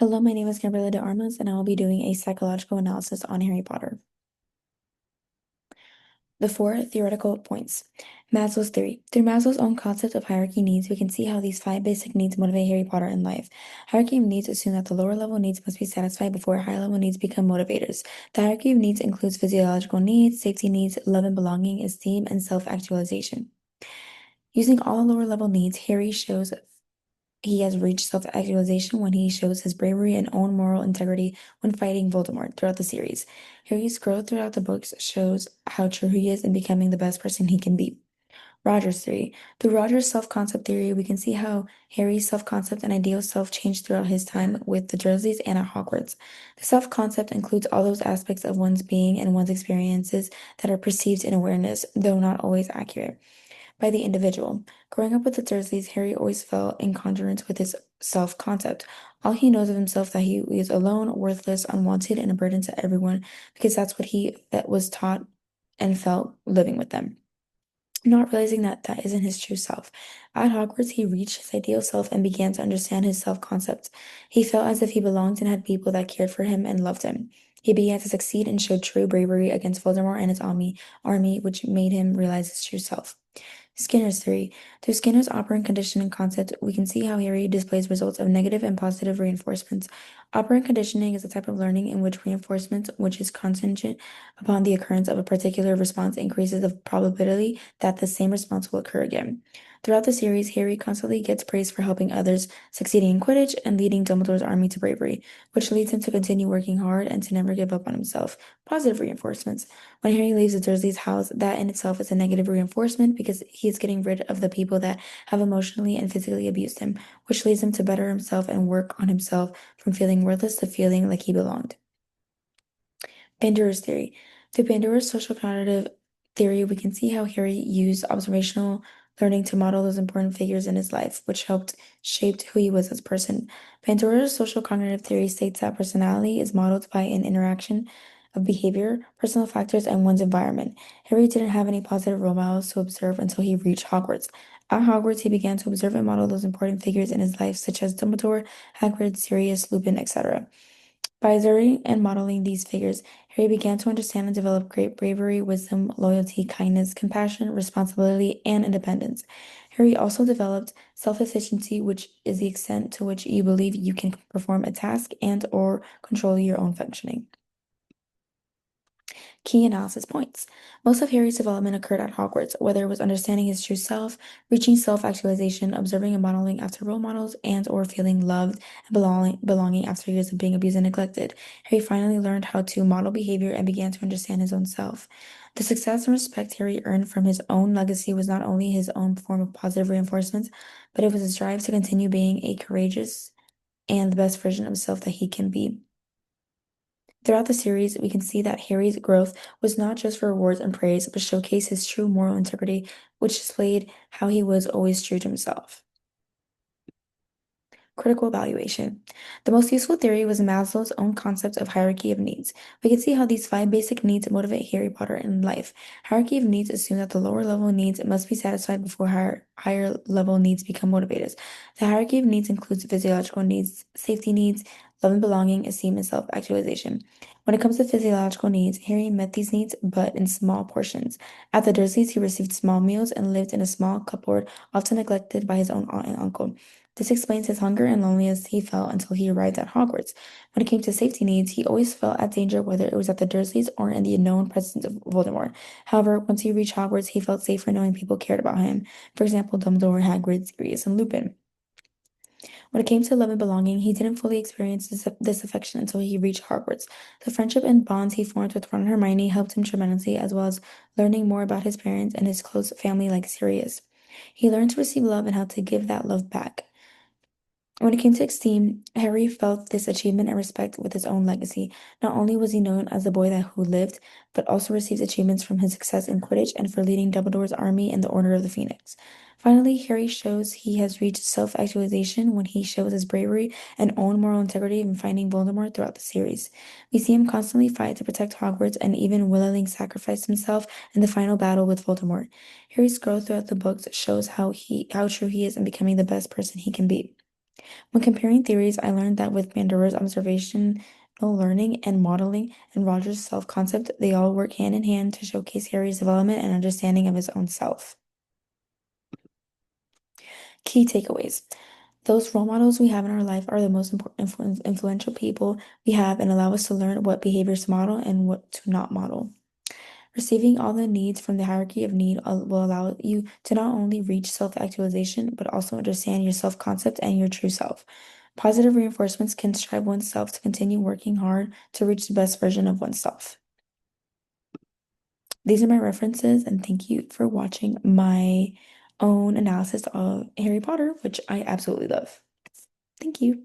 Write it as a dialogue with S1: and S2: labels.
S1: Hello, my name is Gabriela de Armas, and I will be doing a psychological analysis on Harry Potter. The four theoretical points. Maslow's theory. Through Maslow's own concept of hierarchy needs, we can see how these five basic needs motivate Harry Potter in life. Hierarchy of needs assume that the lower level needs must be satisfied before higher level needs become motivators. The hierarchy of needs includes physiological needs, safety needs, love and belonging, esteem, and self-actualization. Using all lower level needs, Harry shows he has reached self-actualization when he shows his bravery and own moral integrity when fighting Voldemort throughout the series. Harry's growth throughout the books shows how true he is in becoming the best person he can be. Roger's theory. Through Roger's self-concept theory, we can see how Harry's self-concept and ideal self changed throughout his time with the Dursleys and at Hogwarts. The self-concept includes all those aspects of one's being and one's experiences that are perceived in awareness, though not always accurate by the individual. Growing up with the Dursleys, Harry always felt in congruence with his self-concept. All he knows of himself that he is alone, worthless, unwanted, and a burden to everyone because that's what he that was taught and felt living with them. Not realizing that that isn't his true self. At Hogwarts, he reached his ideal self and began to understand his self-concept. He felt as if he belonged and had people that cared for him and loved him. He began to succeed and showed true bravery against Voldemort and his army, which made him realize his true self. Skinner's theory. Through Skinner's operant conditioning concept, we can see how Harry displays results of negative and positive reinforcements. Operant conditioning is a type of learning in which reinforcement, which is contingent upon the occurrence of a particular response, increases the probability that the same response will occur again. Throughout the series, Harry constantly gets praise for helping others, succeeding in Quidditch, and leading Dumbledore's army to bravery, which leads him to continue working hard and to never give up on himself. Positive reinforcements. When Harry leaves the Dursleys' house, that in itself is a negative reinforcement because he is getting rid of the people that have emotionally and physically abused him, which leads him to better himself and work on himself from feeling worthless to feeling like he belonged. Pandora's theory. Through Pandora's social cognitive theory, we can see how Harry used observational learning to model those important figures in his life, which helped shape who he was as a person. Pandora's social cognitive theory states that personality is modeled by an interaction of behavior, personal factors, and one's environment. Harry didn't have any positive role models to observe until he reached Hogwarts. At Hogwarts, he began to observe and model those important figures in his life, such as Dumbledore, Hagrid, Sirius, Lupin, etc. By observing and modeling these figures, Harry began to understand and develop great bravery, wisdom, loyalty, kindness, compassion, responsibility, and independence. Harry also developed self-efficiency, which is the extent to which you believe you can perform a task and or control your own functioning. Key analysis points. Most of Harry's development occurred at Hogwarts, whether it was understanding his true self, reaching self-actualization, observing and modeling after role models, and or feeling loved and belonging after years of being abused and neglected. Harry finally learned how to model behavior and began to understand his own self. The success and respect Harry earned from his own legacy was not only his own form of positive reinforcement, but it was his drive to continue being a courageous and the best version of himself that he can be. Throughout the series, we can see that Harry's growth was not just for rewards and praise, but showcased his true moral integrity, which displayed how he was always true to himself. Critical evaluation. The most useful theory was Maslow's own concept of hierarchy of needs. We can see how these five basic needs motivate Harry Potter in life. Hierarchy of needs assume that the lower level needs must be satisfied before higher level needs become motivators. The hierarchy of needs includes physiological needs, safety needs, love and belonging, esteem, and self-actualization. When it comes to physiological needs, Harry met these needs, but in small portions. At the Dursleys, he received small meals and lived in a small cupboard, often neglected by his own aunt and uncle. This explains his hunger and loneliness he felt until he arrived at Hogwarts. When it came to safety needs, he always felt at danger whether it was at the Dursleys or in the unknown presence of Voldemort. However, once he reached Hogwarts, he felt safer knowing people cared about him. For example, Dumbledore, Hagrid, Sirius, and Lupin. When it came to love and belonging, he didn't fully experience this affection until he reached Hogwarts. The friendship and bonds he formed with Ron and Hermione helped him tremendously, as well as learning more about his parents and his close family like Sirius. He learned to receive love and how to give that love back. When it came to esteem, Harry felt this achievement and respect with his own legacy. Not only was he known as the boy that who lived, but also received achievements from his success in Quidditch and for leading Dumbledore's army in the Order of the Phoenix. Finally, Harry shows he has reached self-actualization when he shows his bravery and own moral integrity in fighting Voldemort throughout the series. We see him constantly fight to protect Hogwarts and even willingly sacrifice himself in the final battle with Voldemort. Harry's growth throughout the books shows how true he is in becoming the best person he can be. When comparing theories, I learned that with Bandura's observational learning and modeling and Roger's self-concept, they all work hand in hand to showcase Harry's development and understanding of his own self. Key takeaways. Those role models we have in our life are the most important influential people we have and allow us to learn what behaviors to model and what to not model. Receiving all the needs from the hierarchy of need will allow you to not only reach self-actualization, but also understand your self-concept and your true self. Positive reinforcements can strive oneself to continue working hard to reach the best version of oneself. These are my references, and thank you for watching my own analysis of Harry Potter, which I absolutely love. Thank you.